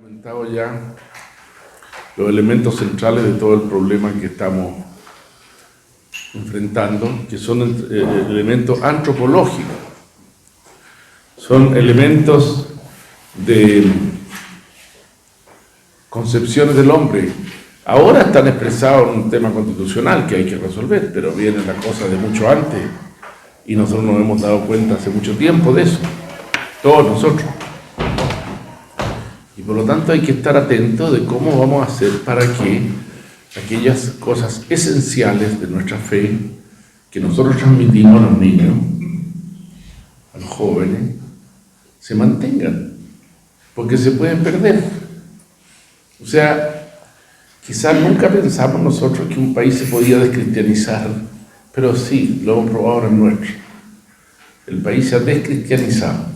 Comentado ya los elementos centrales de todo el problema que estamos enfrentando, que son elementos antropológicos, son elementos de concepciones del hombre. Ahora están expresados en un tema constitucional que hay que resolver, pero viene la cosa de mucho antes y nosotros nos hemos dado cuenta hace mucho tiempo de eso, todos nosotros. Y por lo tanto hay que estar atentos de cómo vamos a hacer para que aquellas cosas esenciales de nuestra fe que nosotros transmitimos a los niños, a los jóvenes, se mantengan, porque se pueden perder. O sea, quizás nunca pensamos nosotros que un país se podía descristianizar, pero sí, lo hemos probado ahora en nuestro. El país se ha descristianizado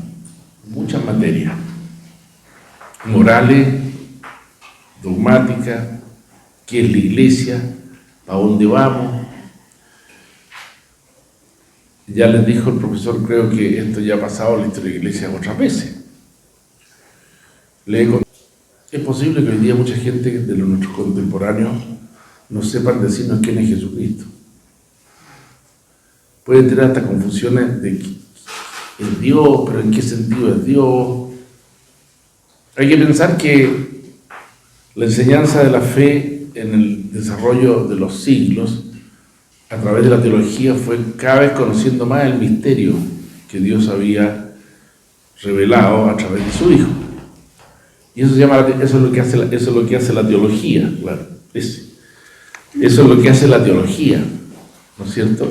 en muchas materias, morales, dogmáticas, qué es la iglesia, a dónde vamos. Ya les dijo el profesor, creo que esto ya ha pasado en la historia de la iglesia otras veces. Es posible que hoy día mucha gente de nuestros contemporáneos no sepan decirnos quién es Jesucristo. Pueden tener hasta confusiones de que es Dios, pero en qué sentido es Dios. Hay que pensar que la enseñanza de la fe en el desarrollo de los siglos, a través de la teología, fue cada vez conociendo más el misterio que Dios había revelado a través de su Hijo. Y eso es lo que hace la teología, claro. Eso es lo que hace la teología, ¿no es cierto?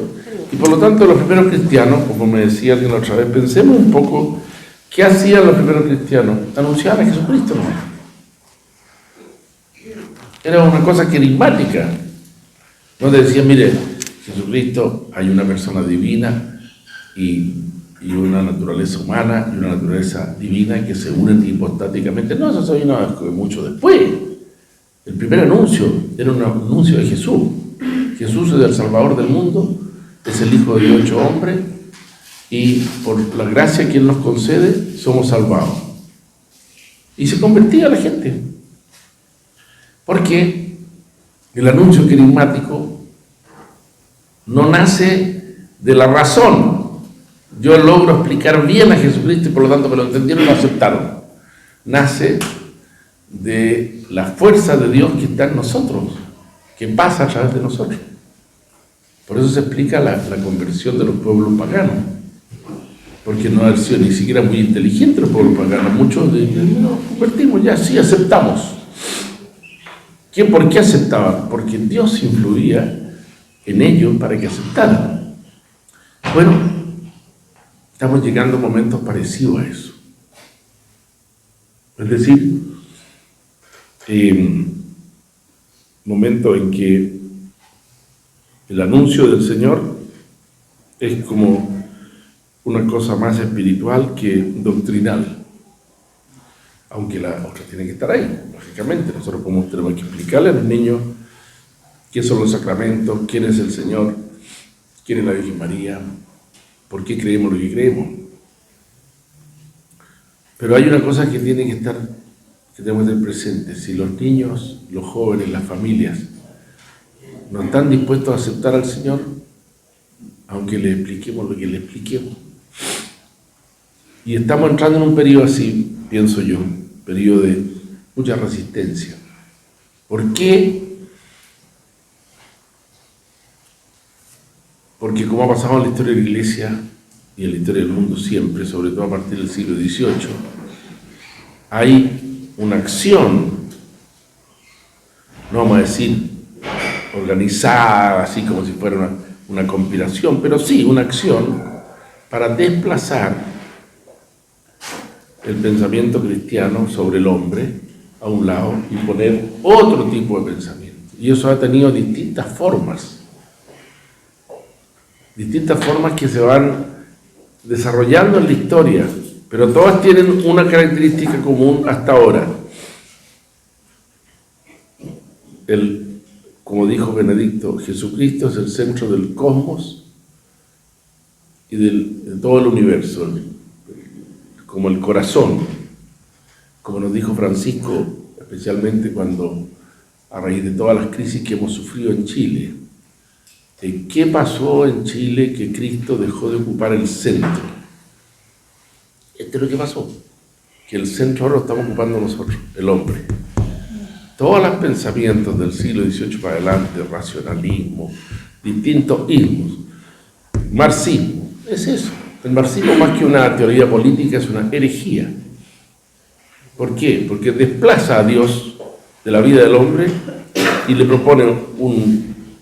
Y por lo tanto, los primeros cristianos, como me decía alguien la otra vez, pensemos un poco qué hacían los primeros cristianos. Anunciaban a Jesucristo, ¿no? Era una cosa carismática. No te decían, mire, Jesucristo, hay una persona divina y una naturaleza humana y una naturaleza divina que se unen hipostáticamente. No, eso se vino mucho después. El primer anuncio era un anuncio de Jesús. Jesús es el Salvador del mundo, es el Hijo de Dios hecho hombre, y por la gracia que Él nos concede, somos salvados. Y se convertía la gente. Porque el anuncio carismático no nace de la razón. Yo logro explicar bien a Jesucristo y por lo tanto me lo entendieron y lo aceptaron. Nace de la fuerza de Dios que está en nosotros, que pasa a través de nosotros. Por eso se explica la conversión de los pueblos paganos. Porque no ha sido ni siquiera muy inteligente los pueblos paganos. Muchos nos convertimos ya, sí, aceptamos. ¿Por qué aceptaban? Porque Dios influía en ellos para que aceptaran. Bueno, estamos llegando a momentos parecidos a eso. Es decir, momentos en que el anuncio del Señor es como una cosa más espiritual que doctrinal. Aunque la otra tiene que estar ahí, lógicamente. Nosotros tenemos que explicarle a los niños qué son los sacramentos, quién es el Señor, quién es la Virgen María, por qué creemos lo que creemos. Pero hay una cosa que tiene que estar, que tenemos que tener presente. Si los niños, los jóvenes, las familias no están dispuestos a aceptar al Señor, aunque les expliquemos lo que les expliquemos. Y estamos entrando en un periodo así, pienso yo, periodo de mucha resistencia. ¿Por qué? Porque como ha pasado en la historia de la Iglesia y en la historia del mundo siempre, sobre todo a partir del siglo XVIII, hay una acción, no vamos a decir organizada, así como si fuera una conspiración, pero sí una acción para desplazar el pensamiento cristiano sobre el hombre a un lado y poner otro tipo de pensamiento. Y eso ha tenido distintas formas que se van desarrollando en la historia, pero todas tienen una característica común hasta ahora. Como dijo Benedicto, Jesucristo es el centro del cosmos y de todo el universo, como el corazón. como nos dijo Francisco, especialmente cuando, a raíz de todas las crisis que hemos sufrido en Chile, ¿qué pasó en Chile que Cristo dejó de ocupar el centro? Esto es lo que pasó, que el centro ahora lo estamos ocupando nosotros, el hombre. Todos los pensamientos del siglo XVIII para adelante, racionalismo, distintos ismos, marxismo, es eso. El marxismo, más que una teoría política, es una herejía. ¿Por qué? Porque desplaza a Dios de la vida del hombre y le propone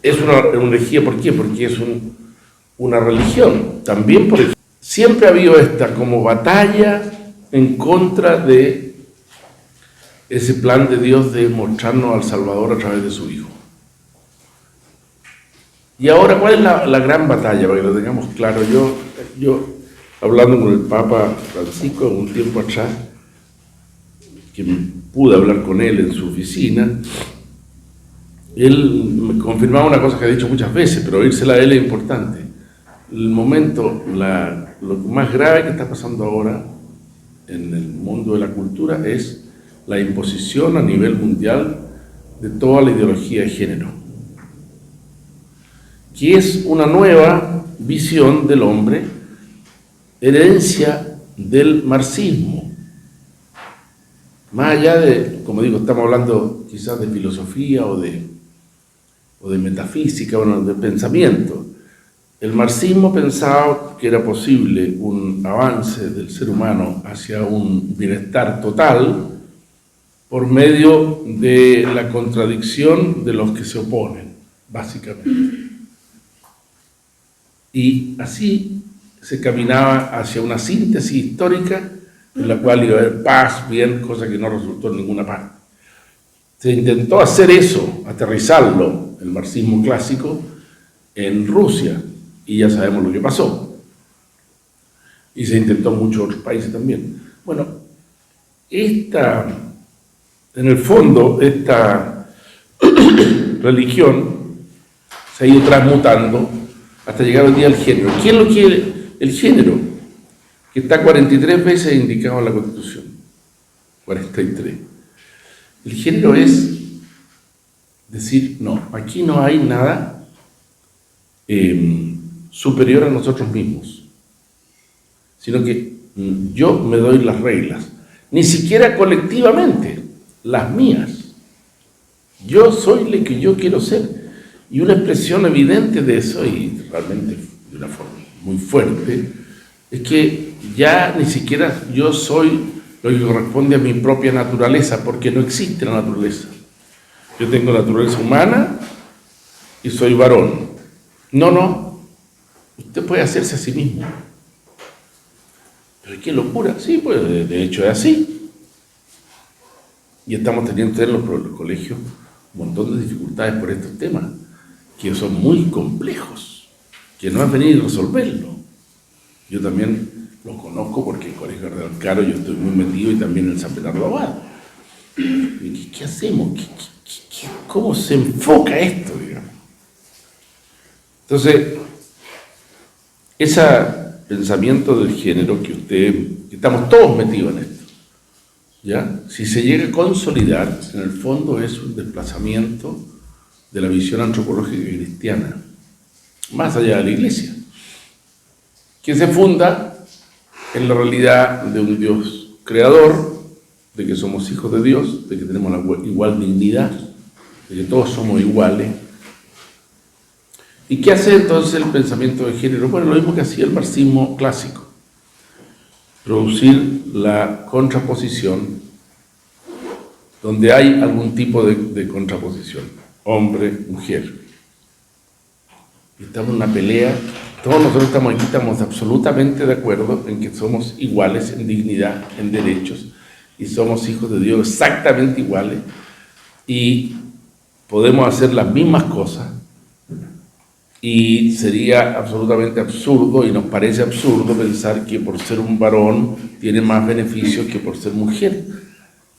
es una herejía. ¿Por qué? Porque es una religión. También por eso. Siempre ha habido esta como batalla en contra de ese plan de Dios de mostrarnos al Salvador a través de su Hijo. Y ahora, ¿cuál es la gran batalla? Para que lo tengamos claro. Yo hablando con el Papa Francisco un tiempo atrás, que pude hablar con él en su oficina, él me confirmaba una cosa que ha dicho muchas veces, pero oírsela a él es importante. El momento, lo más grave que está pasando ahora en el mundo de la cultura es la imposición a nivel mundial de toda la ideología de género, que es una nueva visión del hombre, herencia del marxismo. Más allá de, como digo, estamos hablando quizás de filosofía o de metafísica, bueno, de pensamiento. El marxismo pensaba que era posible un avance del ser humano hacia un bienestar total por medio de la contradicción de los que se oponen, básicamente. Y así se caminaba hacia una síntesis histórica en la cual iba a haber paz, bien, cosa que no resultó en ninguna parte. Se intentó hacer eso, aterrizarlo, el marxismo clásico, en Rusia, y ya sabemos lo que pasó. Y se intentó en muchos otros países también. Bueno, en el fondo, esta religión se ha ido transmutando hasta llegar hoy día al género. ¿Quién lo quiere? El género, que está 43 veces indicado en la Constitución. 43. El género es decir, no, aquí no hay nada superior a nosotros mismos, sino que yo me doy las reglas, ni siquiera colectivamente, las mías. Yo soy lo que yo quiero ser. Y una expresión evidente de eso, y realmente de una forma muy fuerte, es que ya ni siquiera yo soy lo que corresponde a mi propia naturaleza, porque no existe la naturaleza. Yo tengo naturaleza humana y soy varón. No, usted puede hacerse a sí mismo. Pero qué locura, sí, pues de hecho es así. Y estamos teniendo en los colegios un montón de dificultades por estos temas, que son muy complejos, que no es venir a resolverlo. Yo también lo conozco porque en el Colegio Cardenal Caro yo estoy muy metido y también en el San Bernardo Abad. ¿Qué hacemos? ¿Cómo se enfoca esto, digamos? Entonces, ese pensamiento del género que estamos todos metidos en esto, ¿ya? Si se llega a consolidar, en el fondo es un desplazamiento de la visión antropológica cristiana, más allá de la Iglesia, que se funda en la realidad de un Dios creador, de que somos hijos de Dios, de que tenemos la igual dignidad, de que todos somos iguales. ¿Y qué hace entonces el pensamiento de género? Bueno, lo mismo que hacía el marxismo clásico, producir la contraposición donde hay algún tipo de contraposición, hombre, mujer. Y estamos en una pelea. Todos nosotros estamos aquí, estamos absolutamente de acuerdo en que somos iguales en dignidad, en derechos, y somos hijos de Dios exactamente iguales, y podemos hacer las mismas cosas, y sería absolutamente absurdo, y nos parece absurdo pensar que por ser un varón tiene más beneficios que por ser mujer.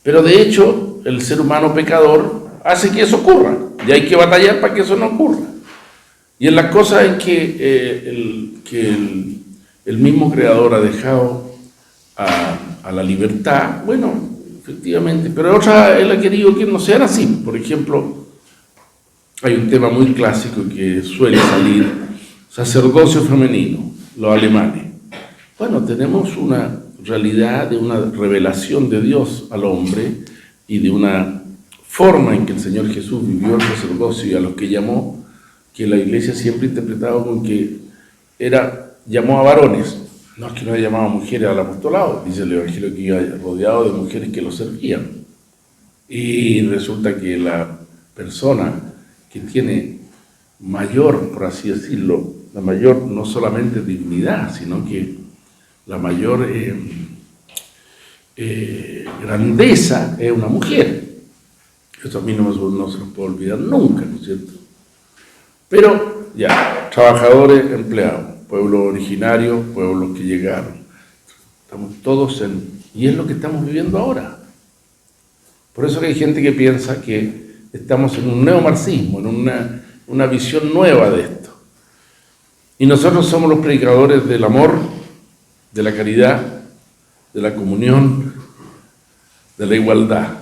Pero de hecho, el ser humano pecador hace que eso ocurra, y hay que batallar para que eso no ocurra. Y en las cosas en que el mismo Creador ha dejado a la libertad, bueno, efectivamente, pero otra, él ha querido que no sean así. Por ejemplo, hay un tema muy clásico que suele salir, sacerdocio femenino, los alemanes. Bueno, tenemos una realidad de una revelación de Dios al hombre y de una forma en que el Señor Jesús vivió el sacerdocio y a los que llamó, que la Iglesia siempre interpretaba con que llamó a varones. No es que no haya llamado a mujeres al apostolado, dice el Evangelio que iba rodeado de mujeres que lo servían. Y resulta que la persona que tiene mayor, por así decirlo, la mayor no solamente dignidad, sino que la mayor grandeza es una mujer. Esto a mí no se lo puedo olvidar nunca, ¿no es cierto? Pero ya, trabajadores, empleados, pueblo originario, pueblos que llegaron. Estamos todos y es lo que estamos viviendo ahora. Por eso que hay gente que piensa que estamos en un neomarxismo, en una visión nueva de esto. Y nosotros somos los predicadores del amor, de la caridad, de la comunión, de la igualdad.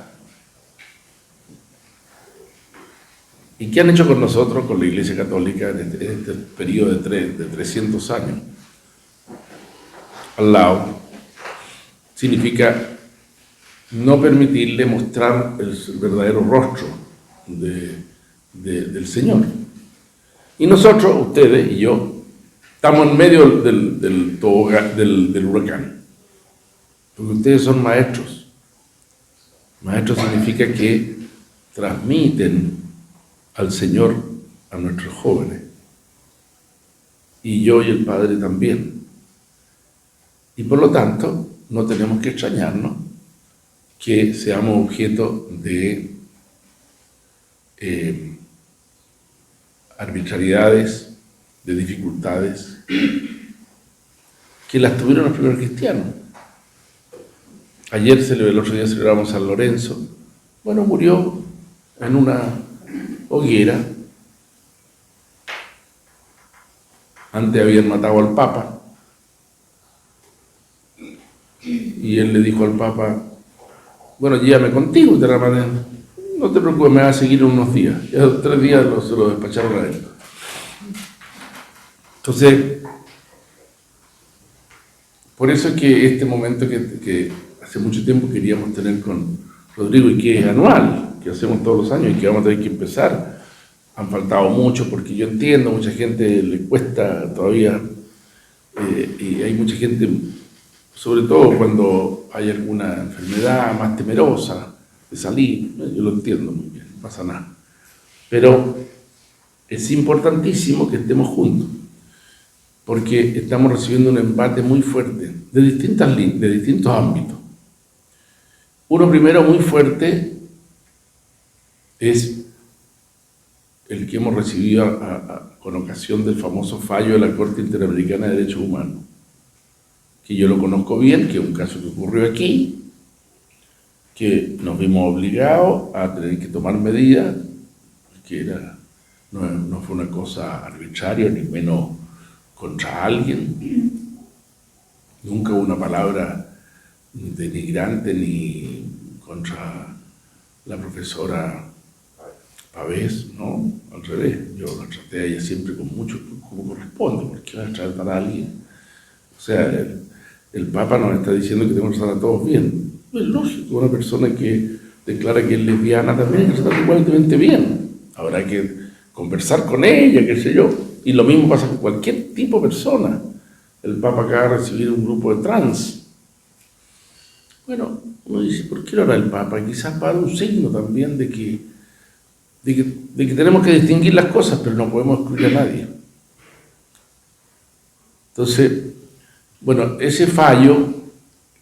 ¿Y qué han hecho con nosotros, con la Iglesia Católica, en este periodo de 300 años? Al lado, significa no permitirle mostrar el verdadero rostro del Señor. Y nosotros, ustedes y yo, estamos en medio del huracán. Porque ustedes son maestros. Maestros significa que transmiten al Señor a nuestros jóvenes. Y yo y el Padre también. Y por lo tanto, no tenemos que extrañarnos que seamos objeto de arbitrariedades, de dificultades, que las tuvieron los primeros cristianos. El otro día celebramos San Lorenzo. Bueno, murió en una hoguera. Antes habían matado al Papa. Y él le dijo al Papa, bueno, llévame contigo de la manera. No te preocupes, me va a seguir unos días. Ya 3 días se lo despacharon a él. Entonces, por eso es que este momento que hace mucho tiempo queríamos tener con Rodrigo y que es anual, que hacemos todos los años y que vamos a tener que empezar, han faltado mucho porque yo entiendo, mucha gente le cuesta todavía y hay mucha gente, sobre todo cuando hay alguna enfermedad más temerosa de salir, yo lo entiendo muy bien, no pasa nada. Pero es importantísimo que estemos juntos, porque estamos recibiendo un embate muy fuerte de distintos ámbitos. Uno primero muy fuerte es el que hemos recibido con ocasión del famoso fallo de la Corte Interamericana de Derechos Humanos, que yo lo conozco bien, que es un caso que ocurrió aquí, que nos vimos obligados a tener que tomar medidas, que no fue una cosa arbitraria, ni menos contra alguien. Nunca hubo una palabra denigrante ni contra la profesora Pavés, ¿no? Al revés, yo la traté a ella siempre con mucho, como corresponde, porque va a tratar a alguien. O sea, el Papa nos está diciendo que tenemos que tratar a todos bien. Es lógico, una persona que declara que es lesbiana también hay que tratar igualmente bien. Habrá que conversar con ella, qué sé yo. Y lo mismo pasa con cualquier tipo de persona. El Papa acaba de recibir un grupo de trans. Bueno, uno dice, ¿por qué lo hará el Papa? Quizás para un signo también de que tenemos que distinguir las cosas, pero no podemos excluir a nadie. Entonces, bueno, ese fallo,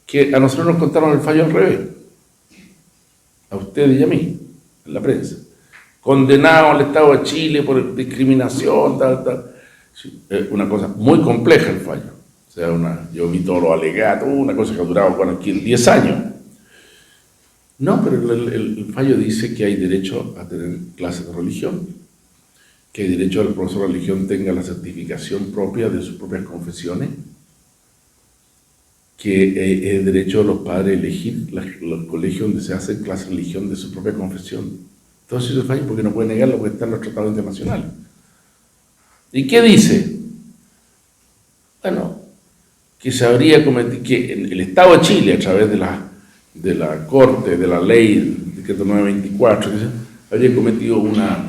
que a nosotros nos contaron el fallo al revés, a ustedes y a mí, en la prensa. Condenado al Estado de Chile por discriminación, tal. Sí, una cosa muy compleja el fallo. O sea, yo vi todos los alegatos, una cosa que ha durado aquí 10 años. No, pero el fallo dice que hay derecho a tener clases de religión, que hay derecho al profesor de religión tenga la certificación propia de sus propias confesiones, que es derecho de los padres elegir los colegios donde se hace clase de religión de su propia confesión. Entonces eso es fallo porque no puede negarlo porque está en los tratados internacionales. ¿Y qué dice? Bueno, que se habría cometido, que el Estado de Chile, a través de la Corte, de la ley, el decreto 924, habría cometido una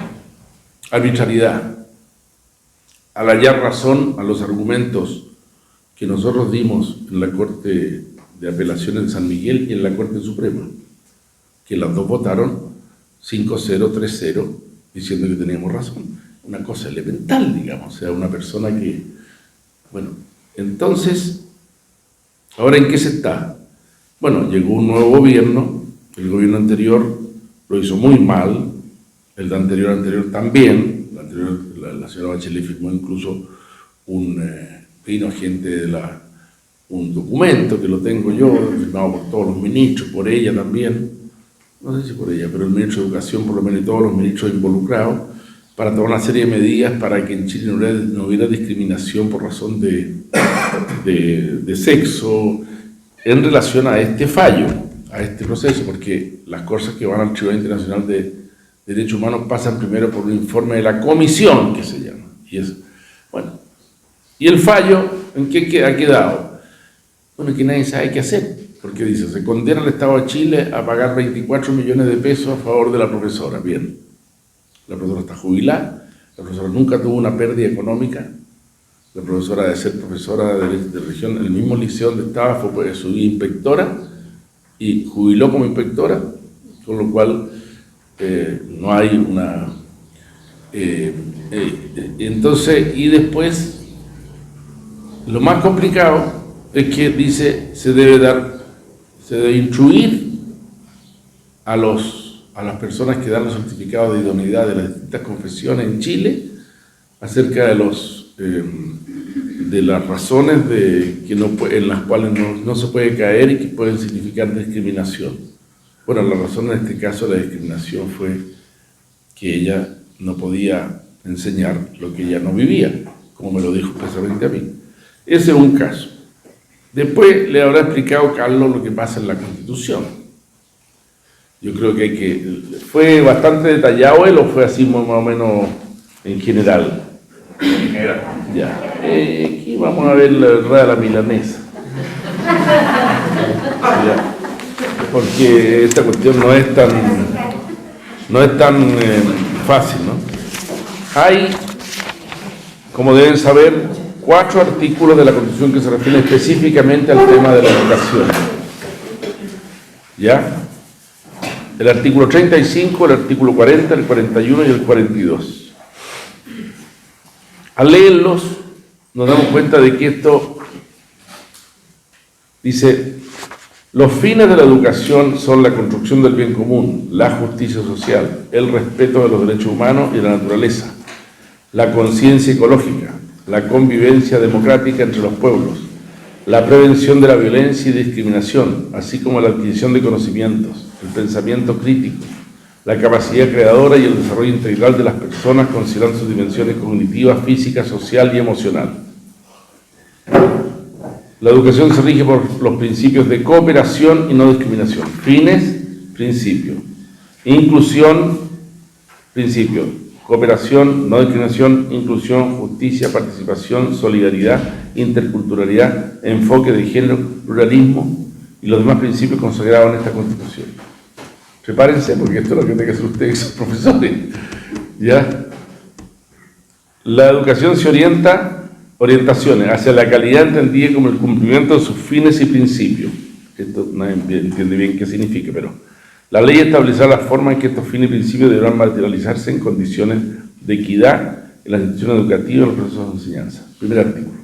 arbitrariedad al hallar razón a los argumentos que nosotros dimos en la Corte de Apelaciones de San Miguel y en la Corte Suprema, que las dos votaron 5-0, 3-0, diciendo que teníamos razón. Una cosa elemental, digamos, o sea, una persona que... Bueno, entonces, ¿ahora en qué se está? Bueno, llegó un nuevo gobierno, el gobierno anterior lo hizo muy mal, el anterior también, la señora Bachelet firmó incluso vino gente de un documento que lo tengo yo, firmado por todos los ministros, por ella también, no sé si por ella, pero el ministro de Educación por lo menos y todos los ministros involucrados, para tomar una serie de medidas para que en Chile no hubiera discriminación por razón de sexo en relación a este fallo, a este proceso, porque las cosas que van al Tribunal Internacional de Derechos Humanos pasan primero por un informe de la comisión, que se llama. ¿Y el fallo en qué ha quedado? Bueno, que nadie sabe qué hacer, porque dice, se condena al Estado de Chile a pagar 24 millones de pesos a favor de la profesora. Bien, la profesora está jubilada, la profesora nunca tuvo una pérdida económica, la profesora de ser profesora de religión, en el mismo liceo donde estaba, fue subinspectora y jubiló como inspectora, con lo cual no hay una... entonces, y después, lo más complicado es que dice, se debe instruir a las personas que dan los certificados de idoneidad de las distintas confesiones en Chile acerca de las razones en las cuales no se puede caer y que pueden significar discriminación. Bueno, la razón en este caso de la discriminación fue que ella no podía enseñar lo que ella no vivía, como me lo dijo expresamente a mí. Ese es un caso. Después le habrá explicado Carlos lo que pasa en la Constitución. Yo creo que ¿fue bastante detallado él o fue así más o menos en general? Ya. Aquí vamos a ver la verdad de la milanesa. Ya. Porque esta cuestión no es tan fácil, ¿no? Hay, como deben saber, 4 artículos de la Constitución que se refieren específicamente al tema de la educación. ¿Ya? El artículo 35, el artículo 40, el 41 y el 42. Al leerlos, nos damos cuenta de que esto dice: los fines de la educación son la construcción del bien común, la justicia social, el respeto de los derechos humanos y de la naturaleza, la conciencia ecológica, la convivencia democrática entre los pueblos, la prevención de la violencia y discriminación, así como la adquisición de conocimientos, el pensamiento crítico, la capacidad creadora y el desarrollo integral de las personas considerando sus dimensiones cognitivas, físicas, social y emocional. La educación se rige por los principios de cooperación y no discriminación. Fines, principio. Inclusión, principio. Cooperación, no discriminación, inclusión, justicia, participación, solidaridad, interculturalidad, enfoque de género, pluralismo y los demás principios consagrados en esta Constitución. Prepárense, porque esto es lo que tienen que hacer ustedes, profesores. ¿Ya? La educación se orientaciones hacia la calidad entendida como el cumplimiento de sus fines y principios. Esto nadie entiende bien qué significa, pero la ley establecerá la forma en que estos fines y principios deberán materializarse en condiciones de equidad en las instituciones educativas y en los procesos de enseñanza. Primer artículo.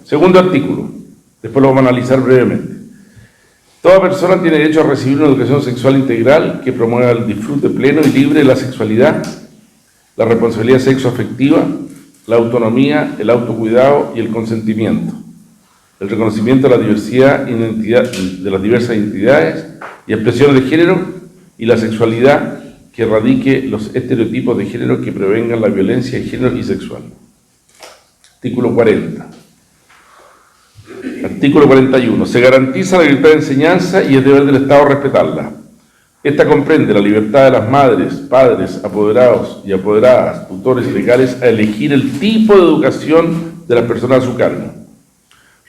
Segundo artículo, después lo vamos a analizar brevemente. Toda persona tiene derecho a recibir una educación sexual integral que promueva el disfrute pleno y libre de la sexualidad, la responsabilidad sexoafectiva, la autonomía, el autocuidado y el consentimiento, el reconocimiento de la diversidad de las diversas identidades y expresiones de género y la sexualidad que erradique los estereotipos de género que prevengan la violencia de género y sexual. Artículo 40. Artículo 41. Se garantiza la libertad de enseñanza y es deber del Estado respetarla. Esta comprende la libertad de las madres, padres, apoderados y apoderadas, tutores y legales a elegir el tipo de educación de las personas a su cargo,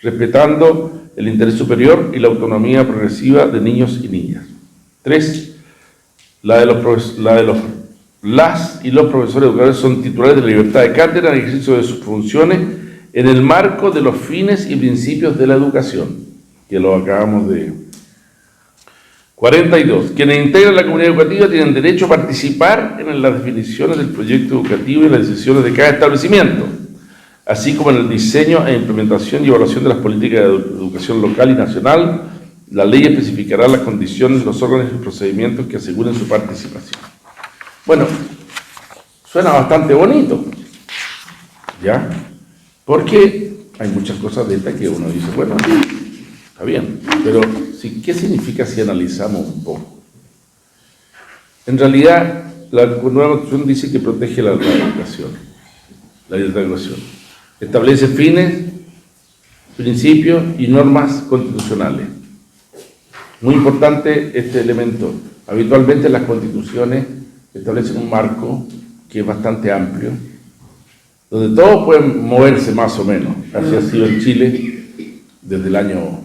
respetando el interés superior y la autonomía progresiva de niños y niñas. 3. Las y los profesores educadores son titulares de la libertad de cátedra en el ejercicio de sus funciones en el marco de los fines y principios de la educación, que lo acabamos de... 42. Quienes integran la comunidad educativa tienen derecho a participar en las definiciones del proyecto educativo y las decisiones de cada establecimiento, así como en el diseño e implementación y evaluación de las políticas de educación local y nacional. La ley especificará las condiciones, los órganos y procedimientos que aseguren su participación. Bueno, suena bastante bonito, ¿ya? Porque hay muchas cosas de estas que uno dice, bueno, está bien, pero sí, ¿qué significa si analizamos un poco? En realidad, la nueva Constitución dice que protege la educación, la libertad de educación. Establece fines, principios y normas constitucionales. Muy importante este elemento. Habitualmente las constituciones establecen un marco que es bastante amplio, donde todos pueden moverse más o menos. Así ha sido en Chile desde el año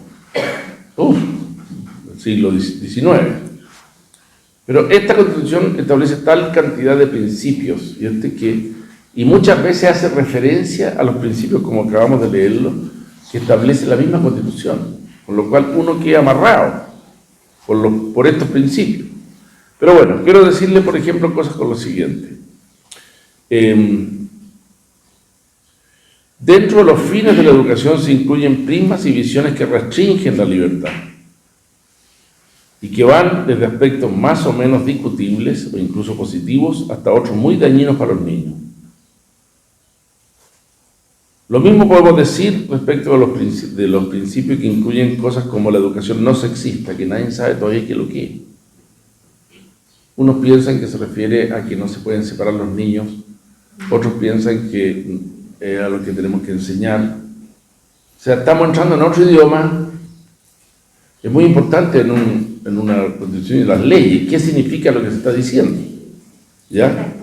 del siglo XIX. Pero esta Constitución establece tal cantidad de principios y muchas veces hace referencia a los principios, como acabamos de leerlo, que establece la misma Constitución, con lo cual uno queda amarrado por estos principios. Pero bueno, quiero decirle, por ejemplo, cosas con lo siguiente. Dentro de los fines de la educación se incluyen prismas y visiones que restringen la libertad y que van desde aspectos más o menos discutibles o incluso positivos hasta otros muy dañinos para los niños. Lo mismo podemos decir respecto de los principios que incluyen cosas como la educación no sexista, que nadie sabe todavía qué es lo que es. Unos piensan que se refiere a que no se pueden separar los niños, otros piensan que es a lo que tenemos que enseñar. O sea, estamos entrando en otro idioma. Es muy importante en una constitución y las leyes, ¿qué significa lo que se está diciendo? ¿Ya?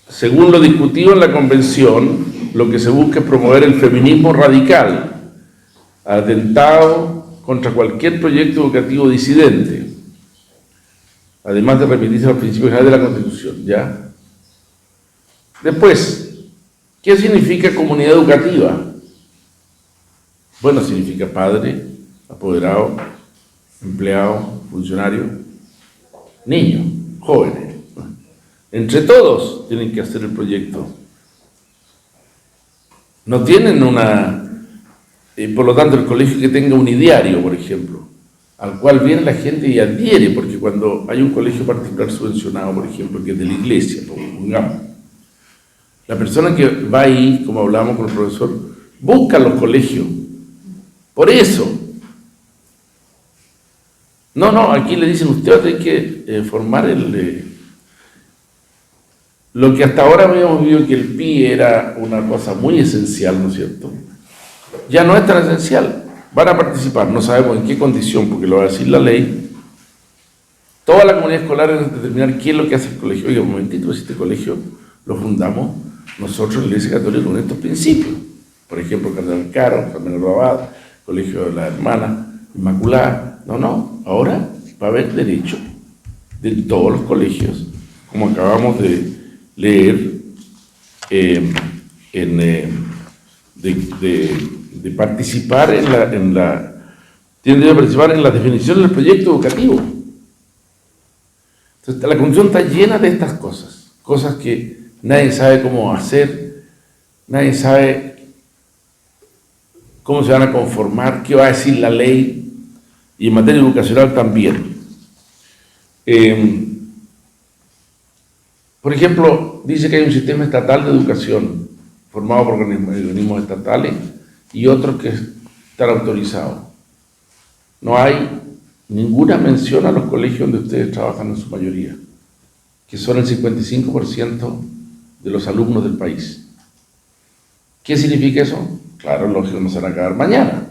Según lo discutido en la Convención, lo que se busca es promover el feminismo radical, atentado contra cualquier proyecto educativo disidente, además de remitirse a los principios generales de la Constitución, ¿ya? Después, ¿qué significa comunidad educativa? Bueno, significa padre, apoderado, empleado, funcionario, niños, jóvenes. Entre todos tienen que hacer el proyecto. No tienen por lo tanto, el colegio que tenga un ideario, por ejemplo, al cual viene la gente y adhiere, porque cuando hay un colegio particular subvencionado, por ejemplo, que es de la iglesia, pongamos, la persona que va ahí, como hablábamos con el profesor, busca los colegios. Por eso. No, aquí le dicen, usted va a tener que formar lo que hasta ahora habíamos visto que el PI era una cosa muy esencial, ¿no es cierto? Ya no es tan esencial. Van a participar, no sabemos en qué condición, porque lo va a decir la ley. Toda la comunidad escolar es determinar qué es lo que hace el colegio. Oiga, un momentito, si este colegio lo fundamos nosotros en la Iglesia Católica con estos principios. Por ejemplo, Cardenal Caro, Carmelo Rabad, Colegio de la Hermana Inmaculada. No, ahora va a haber derecho de todos los colegios, como acabamos de leer, de participar tienen que participar en la definición del proyecto educativo. Entonces, la Constitución está llena de estas cosas que nadie sabe cómo hacer, nadie sabe cómo se van a conformar, qué va a decir la ley, y en materia educacional también. Por ejemplo, dice que hay un sistema estatal de educación formado por organismos estatales y otros que están autorizados. No hay ninguna mención a los colegios donde ustedes trabajan en su mayoría, que son el 55% de los alumnos del país. ¿Qué significa eso? claro, lógico, no se van a acabar mañana,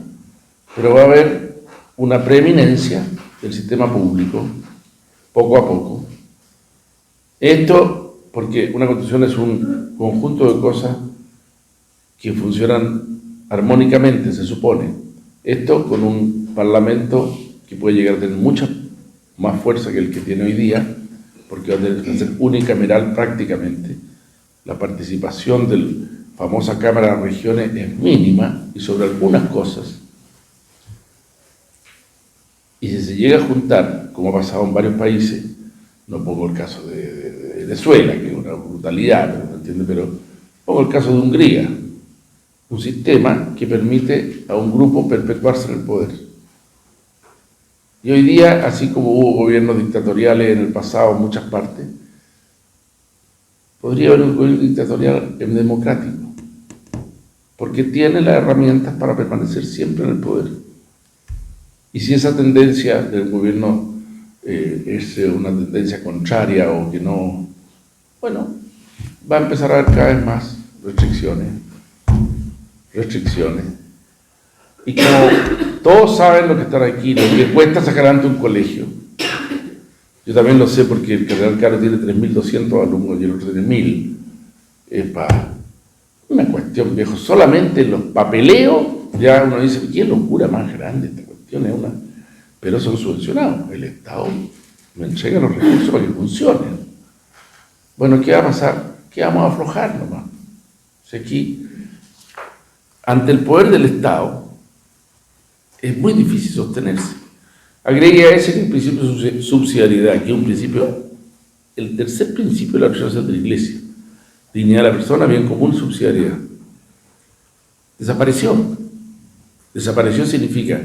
pero va a haber una preeminencia del sistema público, poco a poco. Esto porque una constitución es un conjunto de cosas que funcionan armónicamente, se supone. Esto con un parlamento que puede llegar a tener mucha más fuerza que el que tiene hoy día, porque va a tener que ser unicameral prácticamente. La participación de la famosa Cámara de Regiones es mínima y sobre algunas cosas. Y si se llega a juntar, como ha pasado en varios países, no pongo el caso de Venezuela, que es una brutalidad, pero pongo el caso de Hungría, un sistema que permite a un grupo perpetuarse en el poder. Y hoy día, así como hubo gobiernos dictatoriales en el pasado en muchas partes, podría haber un gobierno dictatorial democrático, porque tiene las herramientas para permanecer siempre en el poder. Y si esa tendencia del gobierno es una tendencia contraria o que no, bueno, va a empezar a haber cada vez más restricciones. Y como todos saben lo que están aquí, lo que cuesta sacar adelante un colegio. Yo también lo sé porque el Cardenal Caro tiene 3.200 alumnos y el otro tiene 1.000. Es para una cuestión, viejo. Solamente los papeleos, ya uno dice, qué locura más grande esta cuestión, es una... Pero son subvencionados. El Estado me entrega los recursos para que funcionen. Bueno, ¿qué va a pasar? Que vamos a aflojar nomás. O sea, aquí, ante el poder del Estado, es muy difícil sostenerse. Agregue a ese que el principio de subsidiariedad, que es un principio, el tercer principio de la organización de la Iglesia, dignidad de la persona, bien común, subsidiariedad. Desapareció. Desapareció significa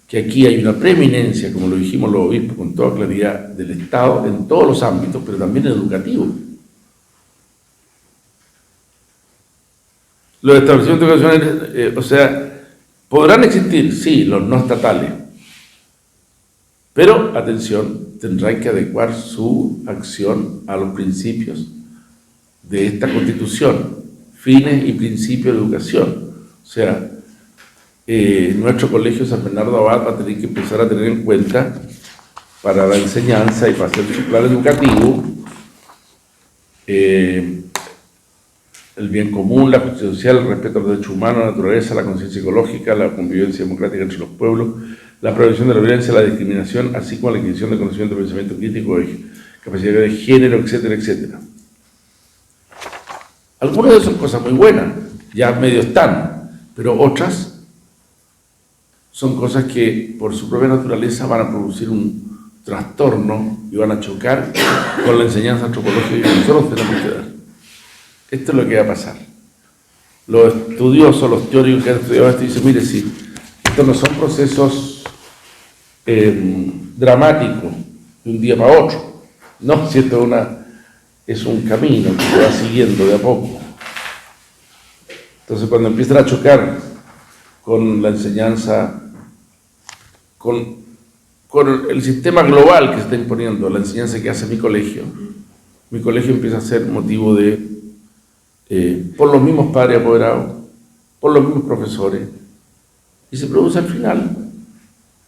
que aquí hay una preeminencia, como lo dijimos los obispos con toda claridad, del Estado en todos los ámbitos, pero también educativo. Los establecimientos educacionales, o sea, podrán existir, sí, los no estatales, pero, atención, tendrán que adecuar su acción a los principios de esta Constitución, fines y principios de educación. O sea, nuestro colegio San Bernardo Abad va a tener que empezar a tener en cuenta para la enseñanza y para hacer su plan educativo el bien común, la justicia social, el respeto a los derechos humanos, la naturaleza, la conciencia ecológica, la convivencia democrática entre los pueblos, la prevención de la violencia, la discriminación, así como la adquisición de conocimiento de pensamiento crítico, de capacidad de género, etcétera, etcétera. Algunas de esas son cosas muy buenas, ya medio están, pero otras son cosas que por su propia naturaleza van a producir un trastorno y van a chocar con la enseñanza antropológica que nosotros tenemos que dar. Esto es lo que va a pasar. Los estudiosos, los teóricos que han estudiado esto dicen, mire, sí, estos no son procesos dramáticos de un día para otro. No, si esto es un camino que se va siguiendo de a poco. Entonces, cuando empiezan a chocar con la enseñanza, con el sistema global que se está imponiendo, la enseñanza que hace mi colegio empieza a ser motivo de, por los mismos padres apoderados, por los mismos profesores, y se produce al final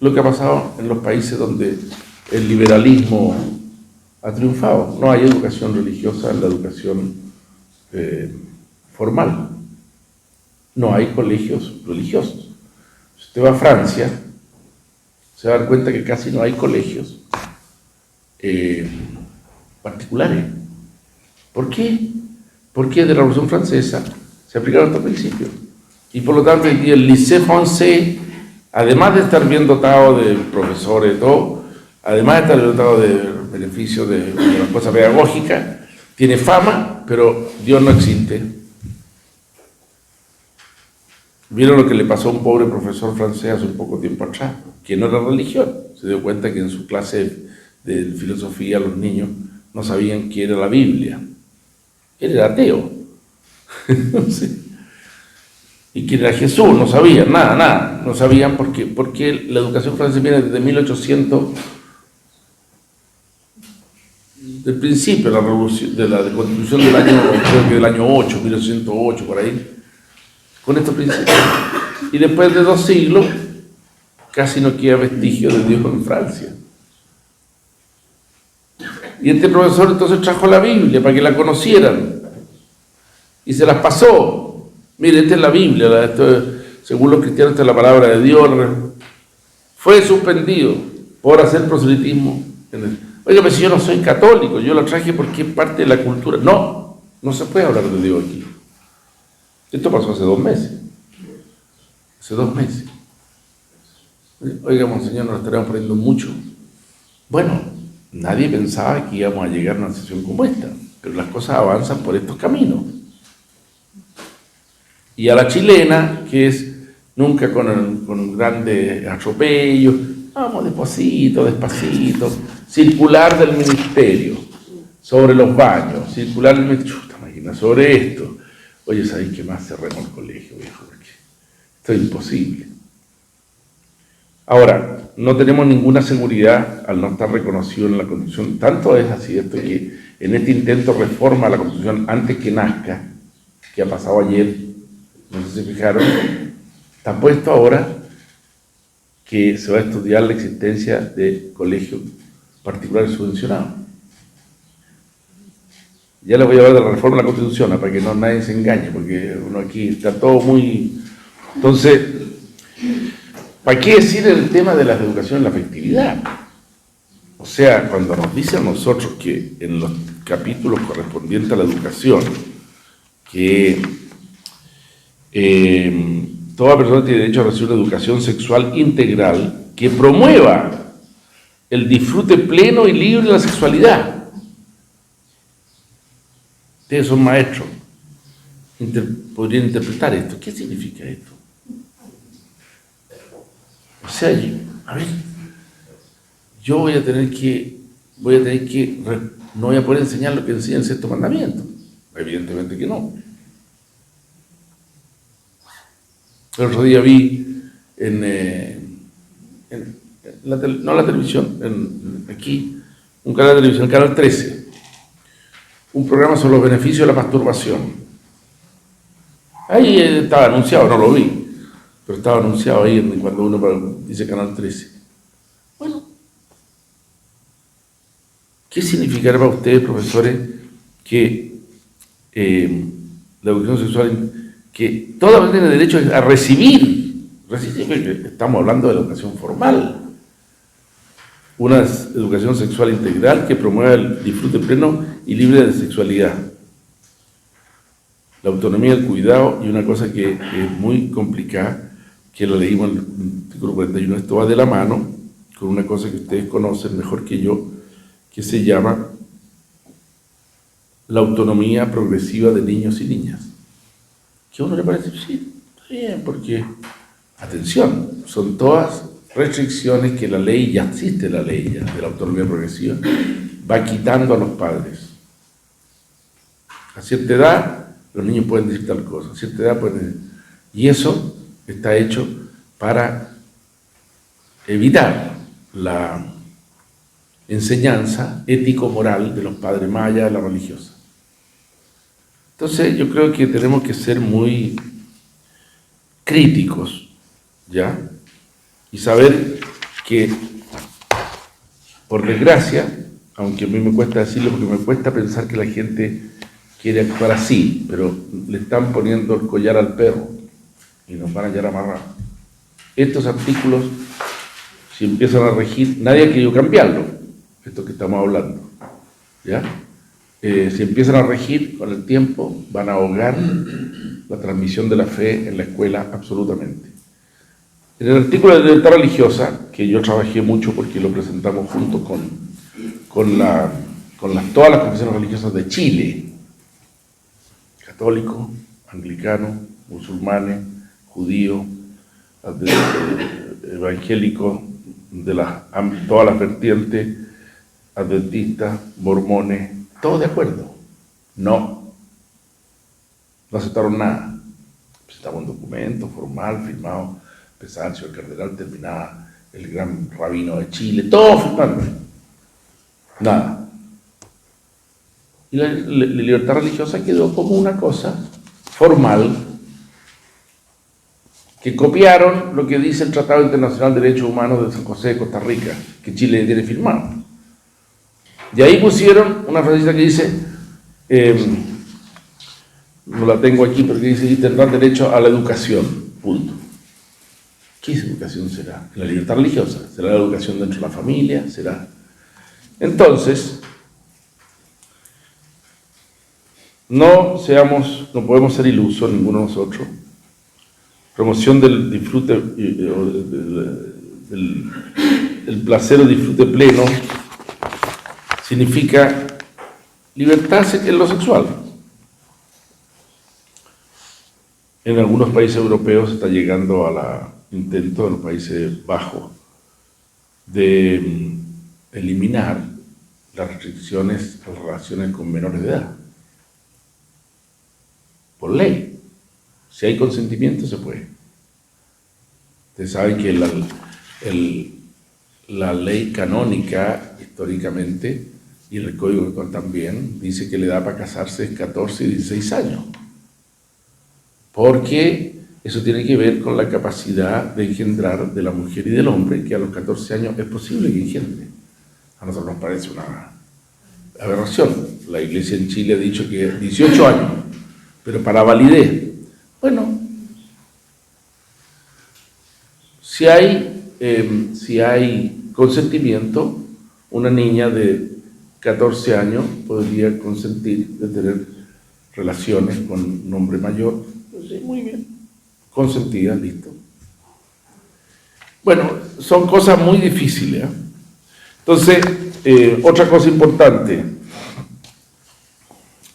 lo que ha pasado en los países donde el liberalismo ha triunfado. No hay educación religiosa en la educación formal. No hay colegios religiosos. Si usted va a Francia, se va a dar cuenta que casi no hay colegios particulares. ¿Por qué? Porque de la Revolución Francesa se aplicaron estos principios. Y por lo tanto, el Lycée Français, además de estar bien dotado de profesores y todo, además de estar dotado de beneficios de las cosas pedagógicas, tiene fama, pero Dios no existe. ¿Vieron lo que le pasó a un pobre profesor francés hace un poco tiempo atrás? Que no era religión. Se dio cuenta que en su clase de filosofía los niños no sabían qué era la Biblia. Él era ateo. Sí. Y quién era Jesús, no sabían, nada, no sabían porque la educación francesa viene desde 1800, del principio de la revolución, de la constitución del año, creo que del año 8, 1808, por ahí, con estos principios. Y después de 2 siglos, casi no queda vestigio de Dios en Francia. Y este profesor entonces trajo la Biblia para que la conocieran. Y se las pasó. Mire, esta es la Biblia, según los cristianos, esta es la palabra de Dios. Fue suspendido por hacer proselitismo. Oiga, pero si yo no soy católico, yo lo traje porque es parte de la cultura. No, no se puede hablar de Dios aquí. Esto pasó hace 2 meses. Hace 2 meses. Oiga, monseñor, nos estaremos perdiendo mucho. Bueno, nadie pensaba que íbamos a llegar a una sesión como esta, pero las cosas avanzan por estos caminos. Y a la chilena, que es nunca con grandes atropellos, vamos despacito, despacito, circular del ministerio sobre los baños, circular del ministerio, imagina, sobre esto. Oye, ¿sabéis qué más? Cerremos el colegio, viejo, porque esto es imposible. Ahora, no tenemos ninguna seguridad al no estar reconocido en la Constitución. Tanto es así esto que en este intento de reforma a la Constitución antes que nazca, que ha pasado ayer, no sé si se fijaron, está puesto ahora que se va a estudiar la existencia de colegios particulares subvencionados. Ya les voy a hablar de la reforma de la Constitución, para que nadie se engañe, porque uno aquí está todo muy... Entonces, ¿para qué decir el tema de la educación en la afectividad? O sea, cuando nos dicen a nosotros que en los capítulos correspondientes a la educación, que toda persona tiene derecho a recibir una educación sexual integral que promueva el disfrute pleno y libre de la sexualidad. Ustedes son maestros, podrían interpretar esto. ¿Qué significa esto? O sea, yo voy a tener que, no voy a poder enseñar lo que enseña el 6.º mandamiento. Evidentemente que no. El otro día vi no la televisión, aquí, un canal de televisión, el canal 13, un programa sobre los beneficios de la masturbación. Ahí estaba anunciado, no lo vi, pero estaba anunciado ahí cuando uno dice canal 13. Bueno, ¿qué significará para ustedes, profesores, que la educación sexual, que toda persona tiene derecho a recibir, estamos hablando de la educación formal, una educación sexual integral que promueva el disfrute pleno y libre de sexualidad, la autonomía del cuidado, y una cosa que es muy complicada, que la leímos en el artículo 41, esto va de la mano con una cosa que ustedes conocen mejor que yo, que se llama la autonomía progresiva de niños y niñas. Que a uno le parece, sí, está bien, porque, atención, son todas restricciones que la ley, ya existe la ley ya, de la autonomía progresiva, va quitando a los padres. A cierta edad, los niños pueden decir tal cosa, a cierta edad pueden... Y eso está hecho para evitar la enseñanza ético-moral de los padres, más allá de la religiosa. Entonces, yo creo que tenemos que ser muy críticos, ¿ya? Y saber que, por desgracia, aunque a mí me cuesta decirlo, porque me cuesta pensar que la gente quiere actuar así, pero le están poniendo el collar al perro y nos van a hallar amarrados. Estos artículos, si empiezan a regir, nadie ha querido cambiarlo, esto que estamos hablando, ¿ya? Si empiezan a regir con el tiempo, van a ahogar la transmisión de la fe en la escuela absolutamente. En el artículo de libertad religiosa, que yo trabajé mucho porque lo presentamos junto con todas las confesiones religiosas de Chile, católicos, anglicanos, musulmanes, judíos, evangélicos, de todas las vertientes, adventistas, mormones, todos de acuerdo. No aceptaron nada. Presentaba un documento formal, firmado, empezaba el señor cardenal, terminaba el gran rabino de Chile, todos firmando. Nada. Y la libertad religiosa quedó como una cosa formal, que copiaron lo que dice el Tratado Internacional de Derechos Humanos de San José de Costa Rica, que Chile tiene firmado. Y ahí pusieron una frasecita que dice, no la tengo aquí, pero que dice, tendrán derecho a la educación, punto. ¿Qué educación será? La libertad religiosa. ¿Será la educación dentro de la familia? ¿Será? Entonces, no podemos ser ilusos, ninguno de nosotros. Promoción del disfrute, el placer o disfrute pleno, significa libertad en lo sexual. En algunos países europeos se está llegando a intento de los Países Bajos de eliminar las restricciones a las relaciones con menores de edad. Por ley. Si hay consentimiento, se puede. Ustedes saben que la ley canónica, históricamente, y el Código Actual también, dice que la edad para casarse es 14 y 16 años. Porque eso tiene que ver con la capacidad de engendrar de la mujer y del hombre, que a los 14 años es posible que engendre. A nosotros nos parece una aberración. La Iglesia en Chile ha dicho que 18 años, pero para validez. Bueno, si hay consentimiento, una niña de 14 años podría consentir de tener relaciones con un hombre mayor. Sí, muy bien. Consentida, listo. Bueno, son cosas muy difíciles, ¿eh? Entonces, otra cosa importante.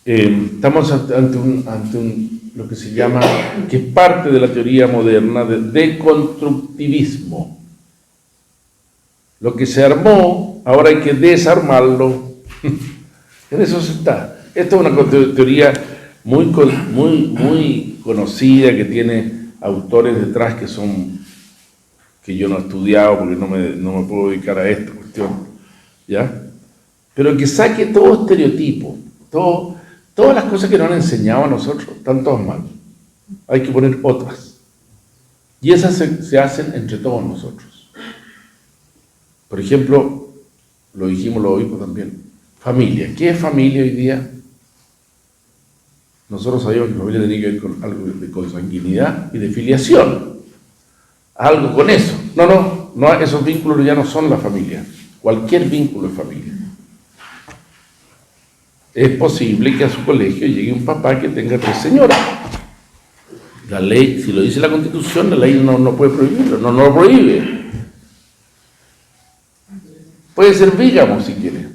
Estamos ante lo que se llama, que es parte de la teoría moderna de deconstructivismo. Lo que se armó, ahora hay que desarmarlo. En eso se está. Esta es una teoría muy conocida, que tiene autores detrás que yo no he estudiado porque no me puedo dedicar a esta cuestión, ¿ya? Pero que saque todo estereotipo, todas las cosas que nos han enseñado a nosotros, están todas mal. Hay que poner otras. Y esas se hacen entre todos nosotros. Por ejemplo, lo dijimos, lo oímos también. Familia. ¿Qué es familia hoy día? Nosotros sabíamos que familia tenía que ver con algo de consanguinidad y de filiación. Algo con eso. No, esos vínculos ya no son la familia. Cualquier vínculo es familia. Es posible que a su colegio llegue un papá que tenga 3 señoras. La ley, si lo dice la Constitución, la ley no puede prohibirlo, no lo prohíbe. Puede ser bígamo si quiere.